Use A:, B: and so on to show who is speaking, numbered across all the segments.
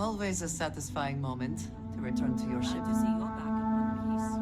A: Always a satisfying moment to return to your ship.
B: Glad to see you're back in one piece.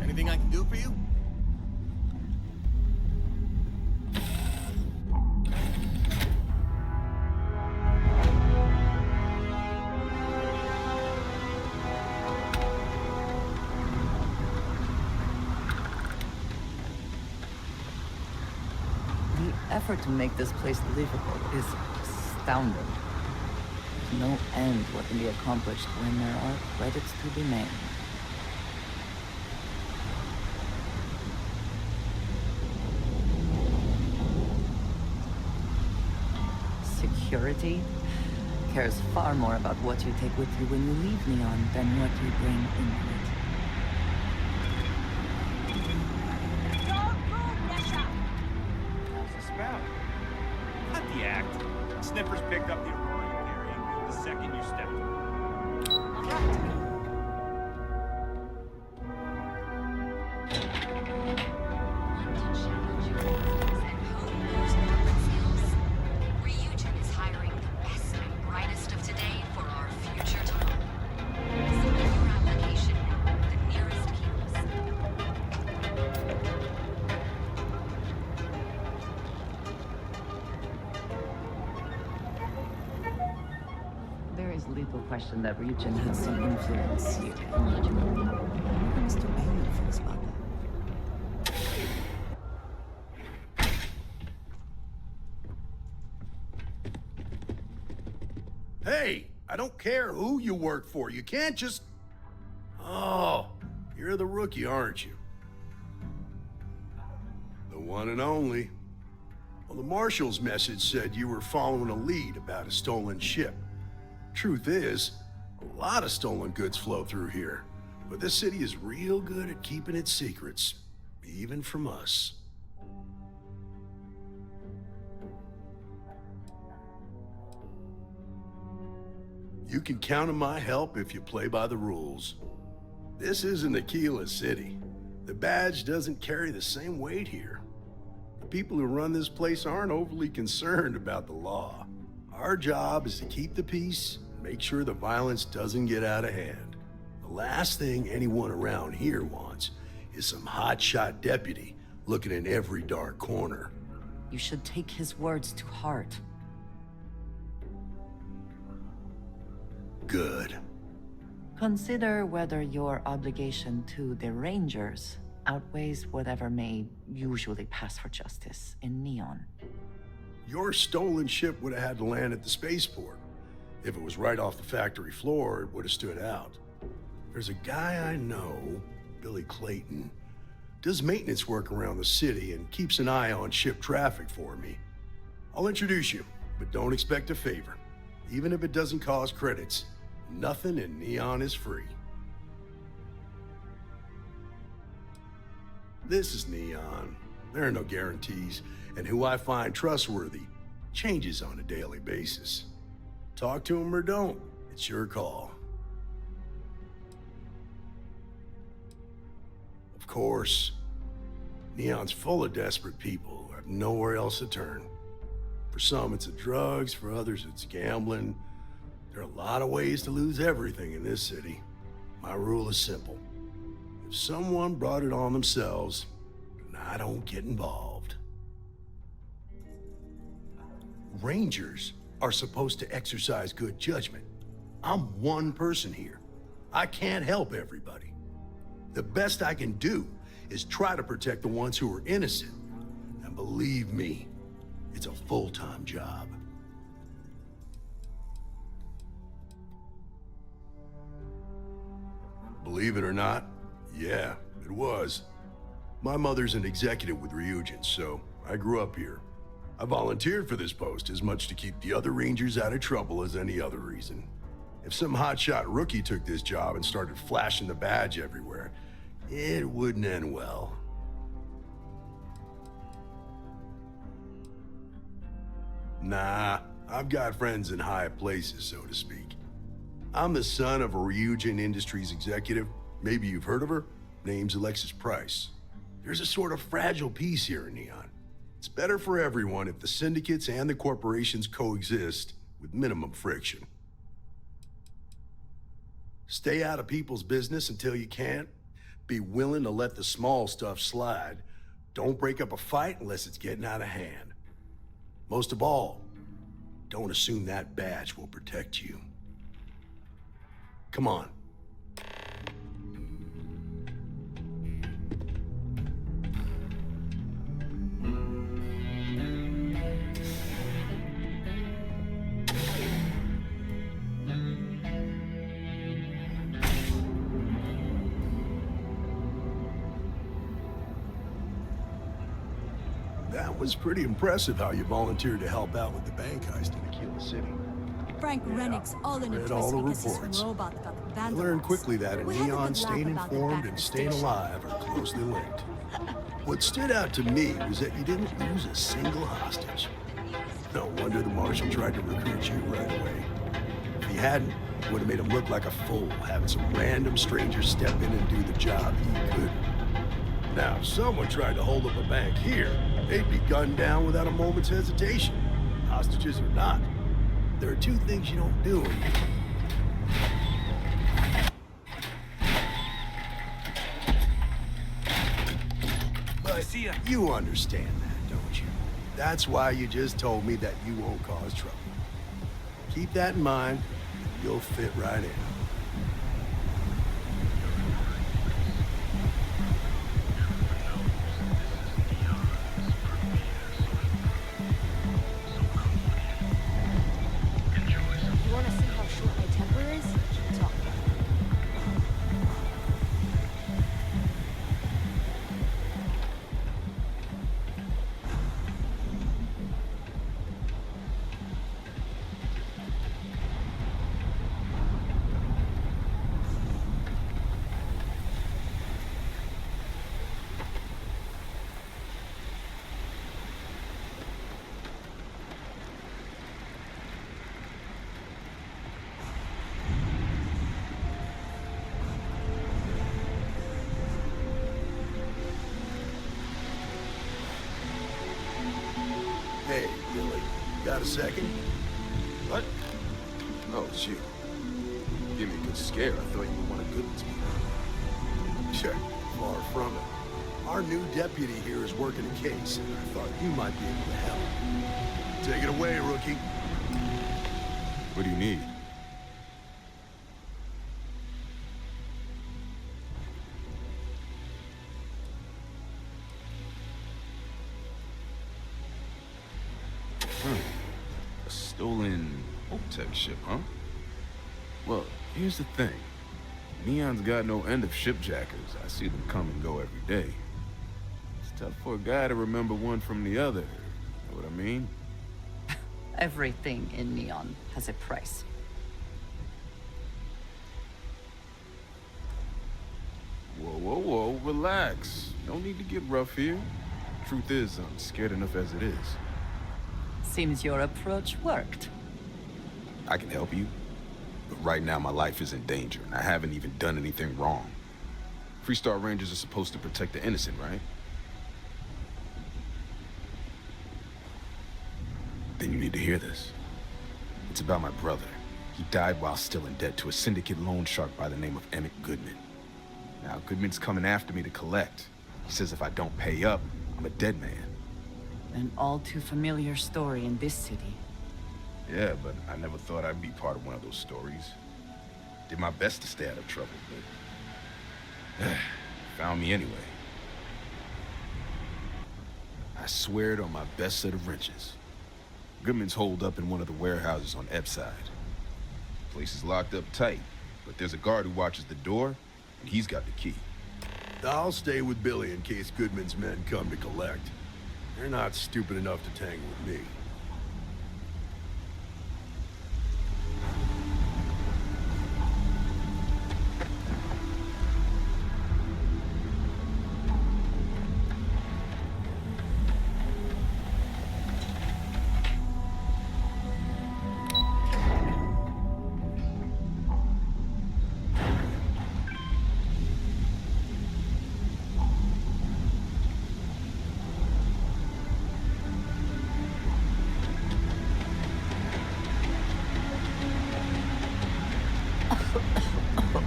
C: Anything I can do for you?
A: The effort to make this place livable is astounding. There's no end what can be accomplished when there are credits to be made. Security cares far more about what you take with you when you leave Neon than what you bring into it.
D: How's the smell? Cut the act. Sniffers picked up the aroma you're carrying the second you stepped on.
A: Little question that region has some influence here. What Mr. Bailey thinks about that.
C: Hey, I don't care who you work for. You can't just... Oh, you're the rookie, aren't you? The one and only. Well, the Marshal's message said you were following a lead about a stolen ship. Truth is, a lot of stolen goods flow through here, but this city is real good at keeping its secrets, even from us. You can count on my help if you play by the rules. This isn't Aquila City. The badge doesn't carry the same weight here. The people who run this place aren't overly concerned about the law. Our job is to keep the peace, make sure the violence doesn't get out of hand. The last thing anyone around here wants is some hotshot deputy looking in every dark corner.
A: You should take his words to heart.
C: Good.
A: Consider whether your obligation to the Rangers outweighs whatever may usually pass for justice in Neon.
C: Your stolen ship would have had to land at the spaceport. If it was right off the factory floor, it would have stood out. There's a guy I know, Billy Clayton, does maintenance work around the city and keeps an eye on ship traffic for me. I'll introduce you, but don't expect a favor. Even if it doesn't cause credits, nothing in Neon is free. This is Neon. There are no guarantees, and who I find trustworthy changes on a daily basis. Talk to him or don't, it's your call. Of course, Neon's full of desperate people who have nowhere else to turn. For some, it's the drugs, for others, it's gambling. There are a lot of ways to lose everything in this city. My rule is simple. If someone brought it on themselves, then I don't get involved. Rangers are supposed to exercise good judgment. I'm one person here. I can't help everybody. The best I can do is try to protect the ones who are innocent. And believe me, it's a full-time job. Believe it or not, yeah, it was. My mother's an executive with Ryujin, so I grew up here. I volunteered for this post as much to keep the other Rangers out of trouble as any other reason. If some hotshot rookie took this job and started flashing the badge everywhere, it wouldn't end well. Nah, I've got friends in high places, so to speak. I'm the son of a Ryujin Industries executive. Maybe you've heard of her. Name's Alexis Price. There's a sort of fragile peace here in Neon. It's better for everyone if the syndicates and the corporations coexist with minimum friction. Stay out of people's business until you can. Be willing to let the small stuff slide. Don't break up a fight unless it's getting out of hand. Most of all, don't assume that badge will protect you. Come on. That was pretty impressive how you volunteered to help out with the bank heist in Aquila City.
B: Frank Rennick's all in a
C: Read all
B: twist
C: the
B: because his
C: reports.
B: robot got
C: I
B: vandalized.
C: learned quickly that in
B: We had a
C: Neon,
B: good laugh
C: staying
B: about it
C: informed
B: back at
C: and
B: the
C: staying
B: station.
C: alive are closely linked. What stood out to me was that you didn't lose a single hostage. No wonder the Marshal tried to recruit you right away. If he hadn't, it would have made him look like a fool, having some random stranger step in and do the job he couldn't. Now, if someone tried to hold up a bank here, they'd be gunned down without a moment's hesitation. Hostages or not. There are two things you don't do in here. But you understand that, don't you? That's why you just told me that you won't cause trouble. Keep that in mind, and you'll fit right in.
B: You want to see how short my temper is? Talk.
C: Hey, Billy, got a second?
E: What? Oh, it's you. Give me a good scare. I thought you were one of Goodman's people.
C: Sure, far from it. Our new deputy here is working a case, and I thought you might be able to help. Take it away, rookie.
E: What do you need? that ship, huh? Well, here's the thing. Neon's got no end of shipjackers. I see them come and go every day. It's tough for a guy to remember one from the other. Know what I mean?
A: Everything in Neon has a price.
E: Whoa, whoa, whoa, relax. No need to get rough here. Truth is, I'm scared enough as it is.
A: Seems your approach worked.
E: I can help you, but right now my life is in danger, and I haven't even done anything wrong. FREESTAR Rangers are supposed to protect the innocent, right? Then you need to hear this. It's about my brother. He died while still in debt to a syndicate loan shark by the name of Emmett Goodman. Now, Goodman's coming after me to collect. He says if I don't pay up, I'm a dead man.
A: An all too familiar story in this city.
E: Yeah, but I never thought I'd be part of one of those stories. Did my best to stay out of trouble, but... found me anyway. I swear it on my best set of wrenches. Goodman's holed up in one of the warehouses on Epside. Place is locked up tight, but there's a guard who watches the door, and he's got the key.
C: I'll stay with Billy in case Goodman's men come to collect. They're not stupid enough to tangle with me.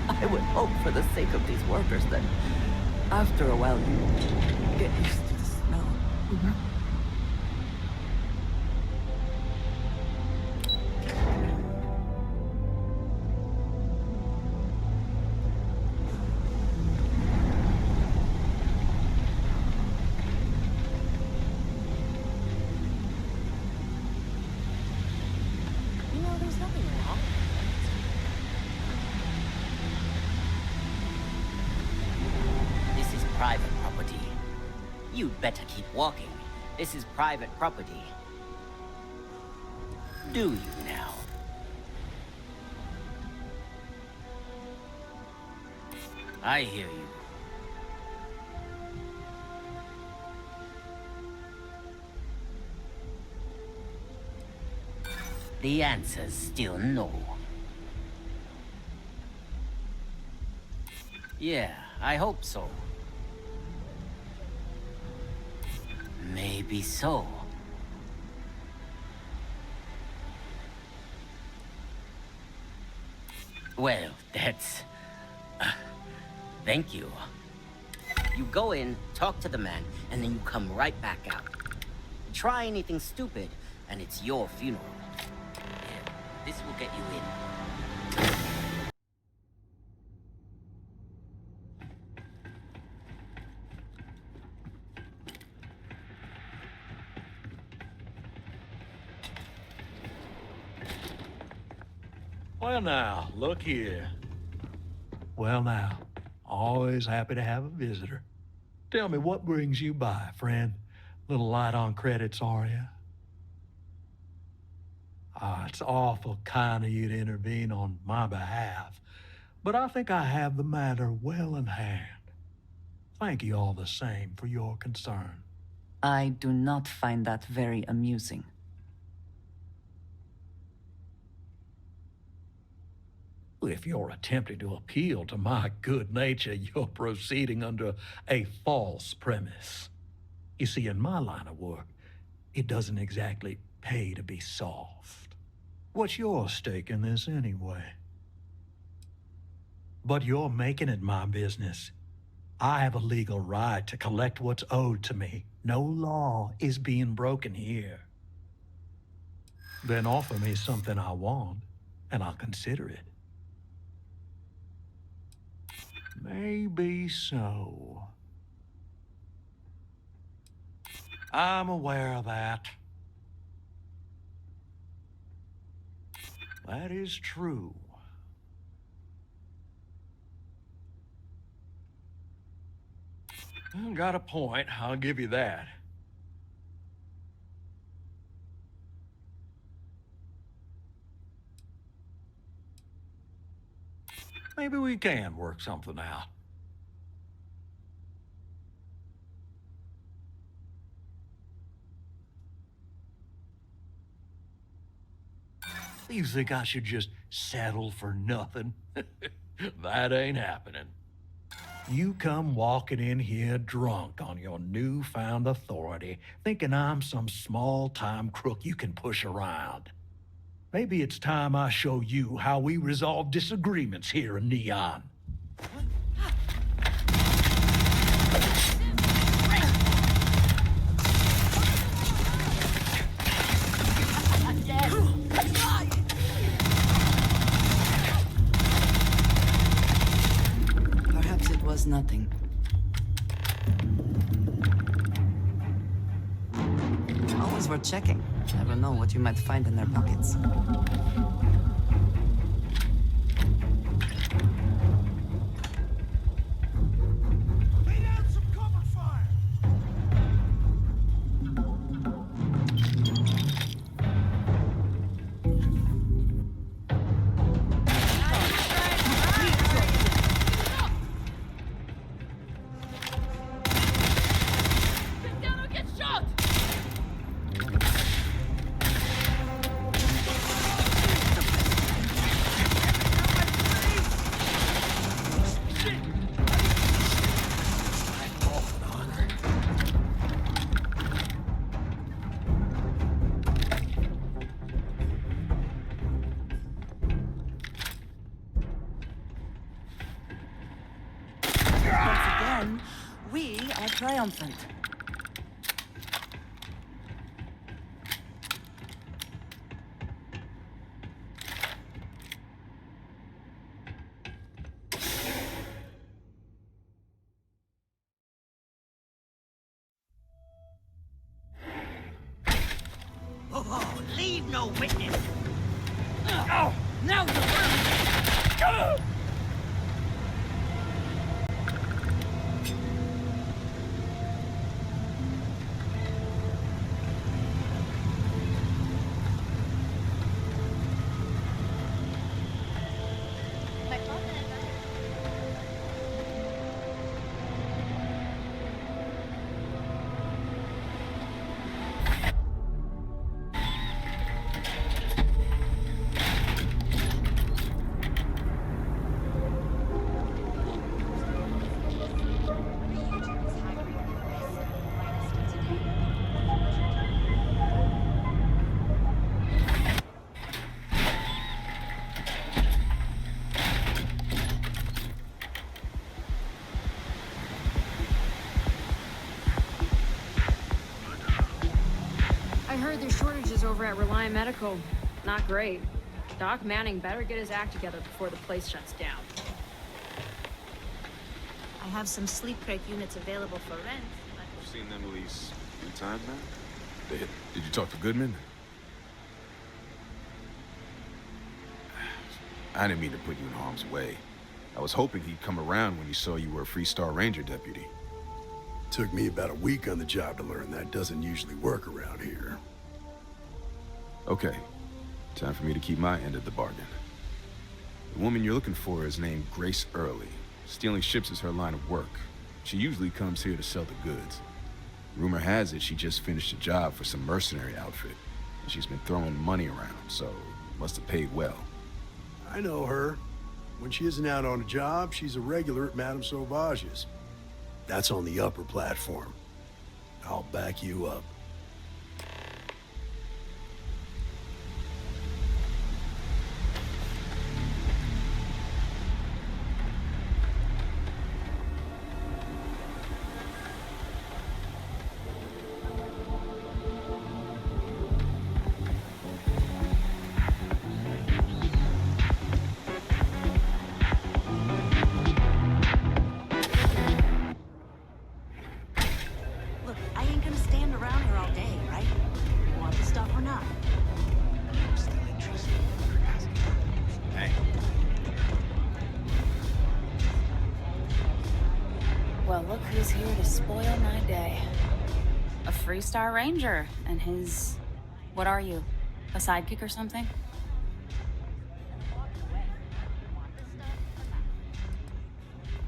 A: I would hope for the sake of these workers that after a while you get used to the smell.
B: You know, there's nothing wrong with
F: This is private property. You'd better keep walking. This is private property. Do you now? I hear you. The answer's still no. Yeah, I hope so. Maybe so. Well, that's... thank you. You go in, talk to the man, and then you come right back out. Try anything stupid, and it's your funeral. Here, this will get you in.
G: Well now, look here. Well now, always happy to have a visitor. Tell me, what brings you by, friend? Little light on credits, are you? Ah, it's awful kind of you to intervene on my behalf, but I think I have the matter well in hand. Thank you all the same for your concern.
A: I do not find that very amusing.
G: If you're attempting to appeal to my good nature, you're proceeding under a false premise. You see, in my line of work, it doesn't exactly pay to be soft. What's your stake in this anyway? But you're making it my business. I have a legal right to collect what's owed to me. No law is being broken here. Then offer me something I want, and I'll consider it. Maybe so. I'm aware of that. That is true. Well, got a point, I'll give you that. Maybe we can work something out. You think I should just settle for nothing? That ain't happening. You come walking in here drunk on your newfound authority, thinking I'm some small-time crook you can push around. Maybe it's time I show you how we resolve disagreements here in Neon.
A: Perhaps it was nothing. Always worth checking. Never know what you might find in their pockets.
C: Lay down some cover fire!
B: Get down or get shot!
A: Once again, we are triumphant.
F: Oh, leave no witness. Oh, now you're
B: I heard there's shortages over at Reliant Medical. Not great. Doc Manning better get his act together before the place shuts down.
H: I have some sleep crate units available for rent.
E: I've seen them at least 3 times now. Did you talk to Goodman? I didn't mean to put you in harm's way. I was hoping he'd come around when he saw you were a FREESTAR Ranger deputy.
C: Took me about a week on the job to learn that doesn't usually work around here.
E: Okay, time for me to keep my end of the bargain. The woman you're looking for is named Grace Early. Stealing ships is her line of work. She usually comes here to sell the goods. Rumor has it she just finished a job for some mercenary outfit. And she's been throwing money around, so must have paid well.
C: I know her. When she isn't out on a job, she's a regular at Madame Sauvage's. That's on the upper platform. I'll back you up.
H: Look, I ain't gonna stand around
I: Well, look who's here to spoil my day. A FREESTAR Ranger and his... What are you? A sidekick or something?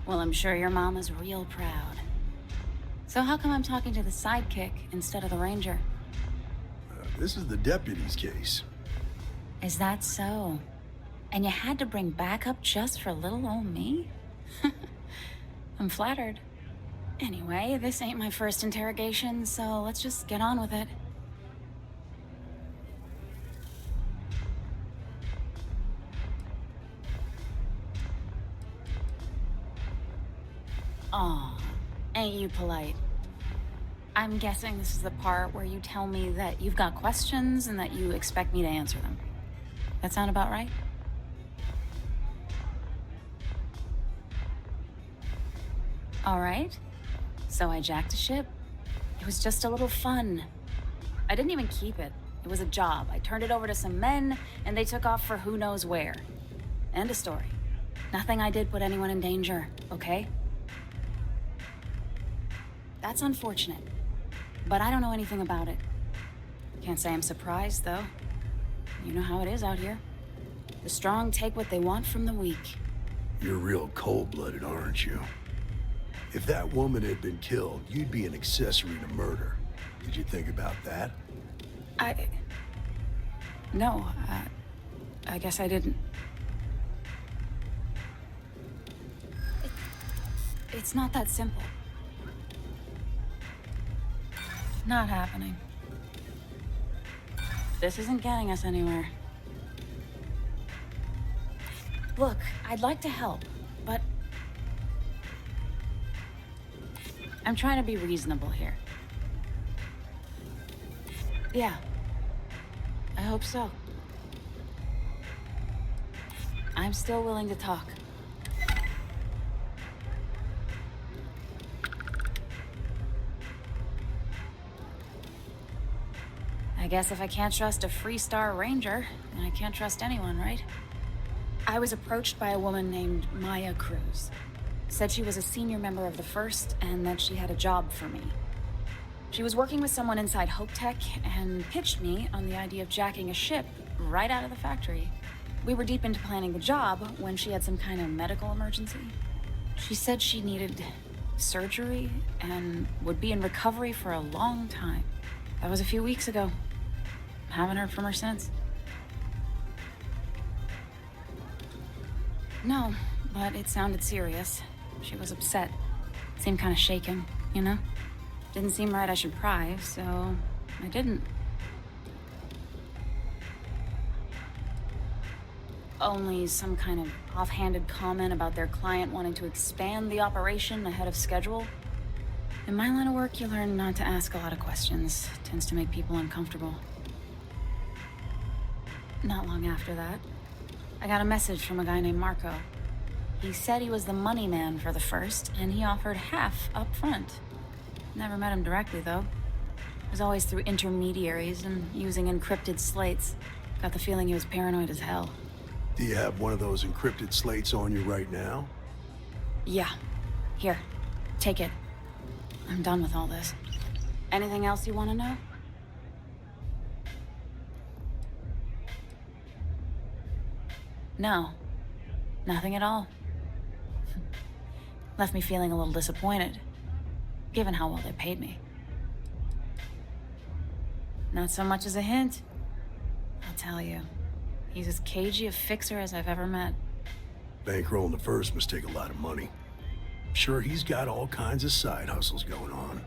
I: Well, I'm sure your mom is real proud. So how come I'm talking to the sidekick instead of the ranger?
C: This is the deputy's case.
I: Is that so? And you had to bring backup just for little old me? I'm flattered. Anyway, this ain't my first interrogation, so let's just get on with it. Aw, ain't you polite? I'm guessing this is the part where you tell me that you've got questions and that you expect me to answer them. That sound about right? All right. So I jacked a ship. It was just a little fun. I didn't even keep it. It was a job. I turned it over to some men, and they took off for who knows where. End of story. Nothing I did put anyone in danger, okay? That's unfortunate, but I don't know anything about it. Can't say I'm surprised, though. You know how it is out here. The strong take what they want from the weak.
C: You're real cold-blooded, aren't you? If that woman had been killed, you'd be an accessory to murder. Did you think about that?
I: No, I guess I didn't. It's not that simple. Not happening. This isn't getting us anywhere. Look, I'd like to help, but I'm trying to be reasonable here. Yeah. I hope so. I'm still willing to talk. I guess if I can't trust a FREESTAR Ranger, then I can't trust anyone, right? I was approached by a woman named Maya Cruz. Said she was a senior member of the First and that she had a job for me. She was working with someone inside Hope Tech and pitched me on the idea of jacking a ship right out of the factory. We were deep into planning the job when she had some kind of medical emergency. She said she needed surgery and would be in recovery for a long time. That was a few weeks ago. Haven't heard from her since. No, but it sounded serious. She was upset. Seemed kind of shaken, you know? Didn't seem right I should pry, so I didn't. Only some kind of offhanded comment about their client wanting to expand the operation ahead of schedule. In my line of work, you learn not to ask a lot of questions. It tends to make people uncomfortable. Not long after that, I got a message from a guy named Marco. He said he was the money man for the First, and he offered half up front. Never met him directly, though. It was always through intermediaries and using encrypted slates. Got the feeling he was paranoid as hell.
C: Do you have one of those encrypted slates on you right now?
I: Yeah. Here. Take it. I'm done with all this. Anything else you want to know? No. Nothing at all. Left me feeling a little disappointed, given how well they paid me. Not so much as a hint. I'll tell you. He's as cagey a fixer as I've ever met.
C: Bankrolling the First must take a lot of money. Sure, he's got all kinds of side hustles going on.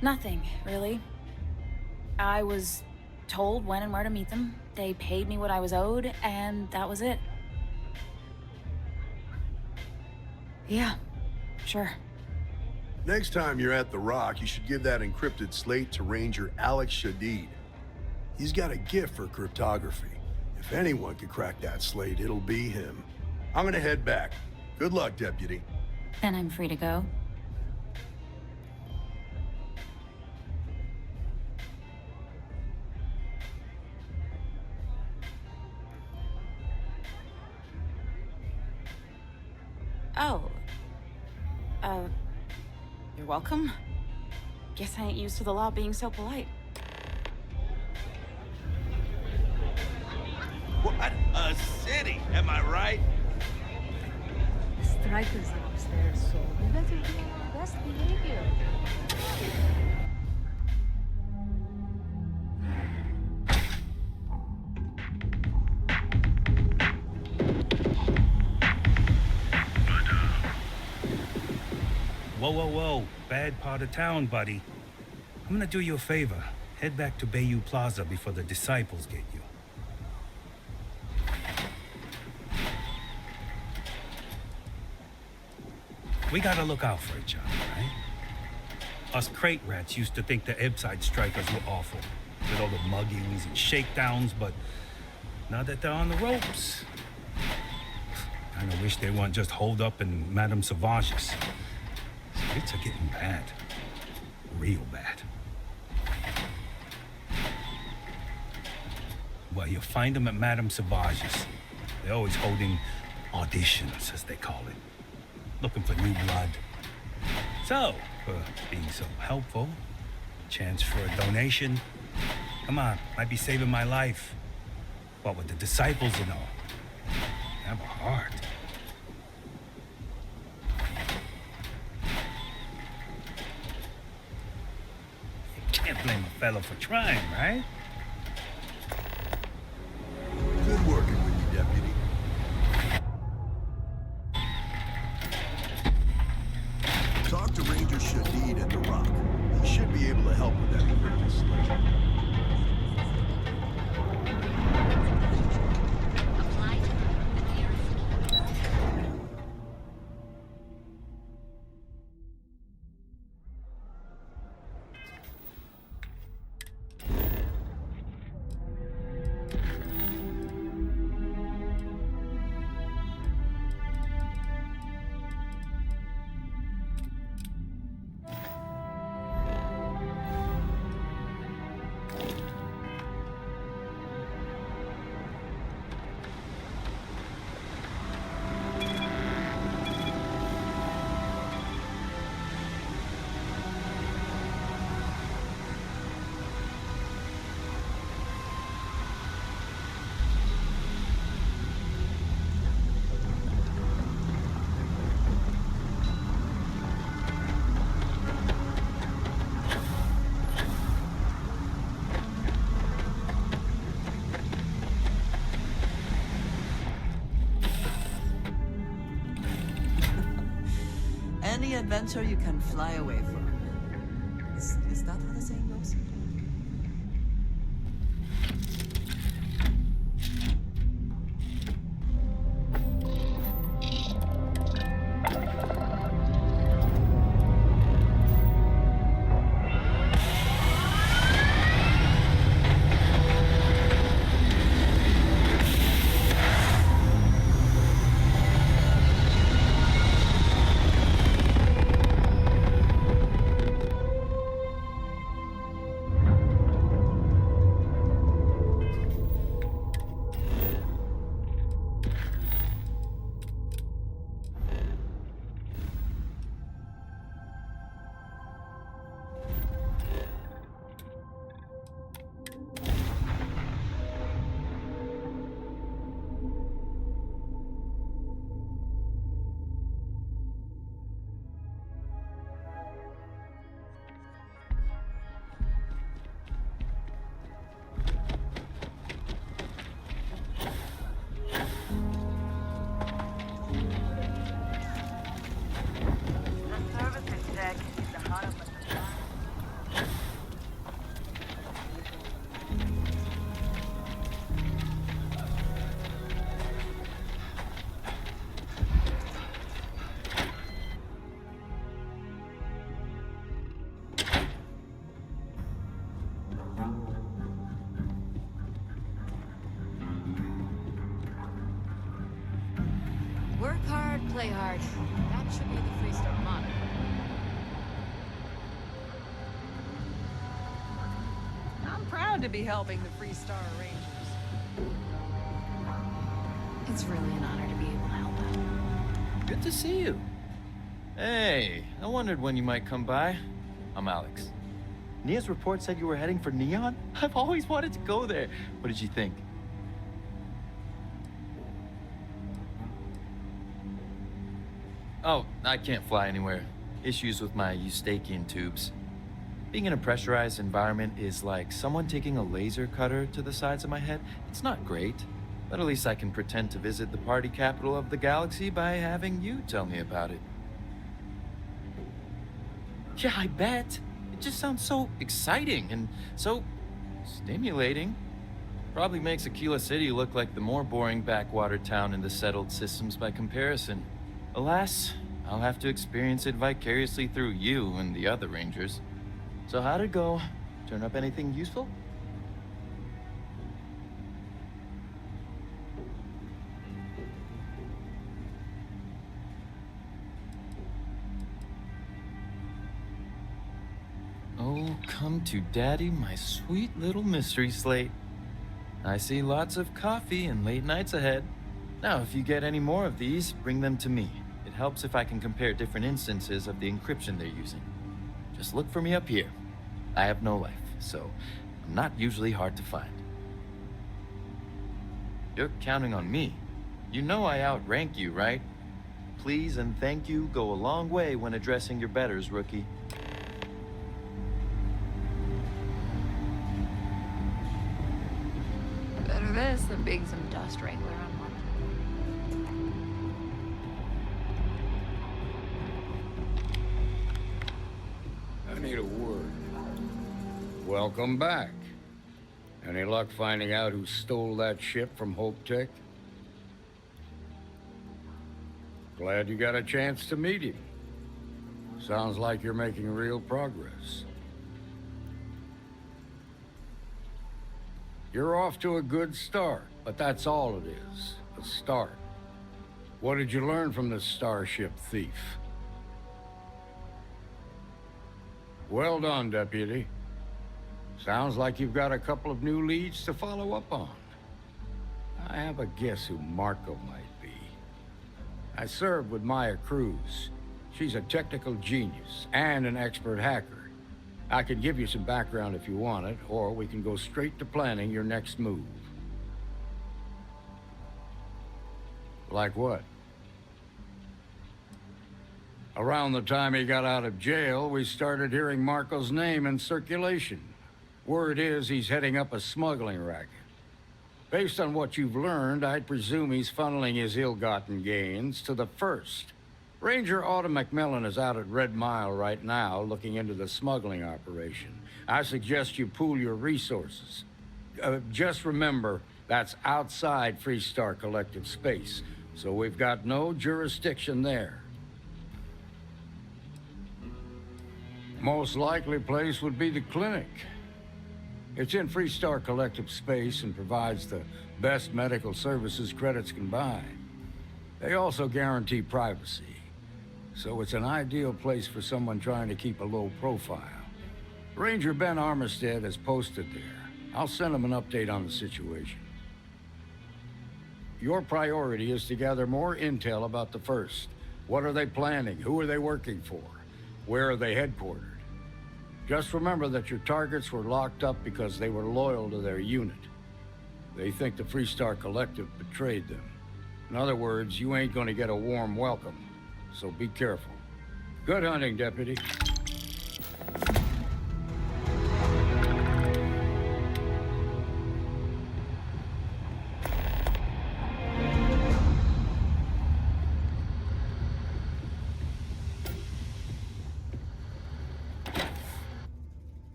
I: Nothing, really. I was told when and where to meet them. They paid me what I was owed, and that was it. Yeah, sure.
C: Next time you're at the Rock, you should give that encrypted slate to Ranger Alex Shadid. He's got a gift for cryptography. If anyone could crack that slate, it'll be him. I'm gonna head back. Good luck, Deputy.
I: Then I'm free to go. Oh. You're welcome. Guess I ain't used to the law being so polite.
J: What a city, am I right?
H: The strikers are upstairs, so we better be on our best behavior.
K: Whoa, whoa, whoa. Bad part of town, buddy. I'm gonna do you a favor. Head back to Bayou Plaza before the disciples get you. We gotta look out for each other, right? Us crate rats used to think the Ebbside strikers were awful, with all the muggings and shakedowns, but now that they're on the ropes, kinda wish they weren't just holed up in Madame Sauvage's. Streets are getting bad. Real bad. Well, you'll find them at Madame Sauvage's. They're always holding auditions, as they call it. Looking for new blood. So, for being so helpful, chance for a donation. Come on, might be saving my life. What with the disciples and all. Have a heart. Can't blame a fellow for trying, right?
C: Good working with you, Deputy. Talk to Ranger Shadid at the Rock. He should be able to help with that emergency.
A: Any adventure you can fly away from. Is that how the saying goes?
B: Work hard, play hard. That should be the FREESTAR motto.
L: I'm proud to be helping the FREESTAR Rangers.
B: It's really an honor to be able to help out.
M: Good to see you. Hey, I wondered when you might come by. I'm Alex. Nia's report said you were heading for Neon? I've always wanted to go there. What did you think? Oh, I can't fly anywhere. Issues with my Eustachian tubes. Being in a pressurized environment is like someone taking a laser cutter to the sides of my head. It's not great, but at least I can pretend to visit the party capital of the galaxy by having you tell me about it. Yeah, I bet. It just sounds so exciting and so stimulating. Probably makes Aquila City look like the more boring backwater town in the settled systems by comparison. Alas, I'll have to experience it vicariously through you and the other Rangers. So how'd it go? Turn up anything useful? Oh, come to daddy, my sweet little mystery slate. I see lots of coffee and late nights ahead. Now, if you get any more of these, bring them to me. It helps if I can compare different instances of the encryption they're using. Just look for me up here. I have no life, so I'm not usually hard to find. You're counting on me. You know I outrank you, right? Please and thank you go a long way when addressing your betters, rookie.
L: Better this than being some dust wrangler on one.
N: I need a word. Welcome back. Any luck finding out who stole that ship from Hope Tech? Glad you got a chance to meet him. Sounds like you're making real progress. You're off to a good start, but that's all it is, a start. What did you learn from this starship thief? Well done, Deputy. Sounds like you've got a couple of new leads to follow up on. I have a guess who Marco might be. I served with Maya Cruz. She's a technical genius and an expert hacker. I can give you some background if you want it, or we can go straight to planning your next move. Like what? Around the time he got out of jail, we started hearing Marco's name in circulation. Word is he's heading up a smuggling racket. Based on what you've learned, I'd presume he's funneling his ill-gotten gains to the First. Ranger Autumn McMillan is out at Red Mile right now looking into the smuggling operation. I suggest you pool your resources. Just remember, that's outside FREESTAR collective space, so we've got no jurisdiction there. Most likely place would be the clinic. It's in FREESTAR collective space and provides the best medical services credits can buy. They also guarantee privacy, so it's an ideal place for someone trying to keep a low profile. Ranger Ben Armistead is posted there. I'll send him an update on the situation. Your priority is to gather more intel about the First. What are they planning? Who are they working for? Where are they headquartered? Just remember that your targets were locked up because they were loyal to their unit. They think the FREESTAR Collective betrayed them. In other words, you ain't gonna get a warm welcome, so be careful. Good hunting, Deputy.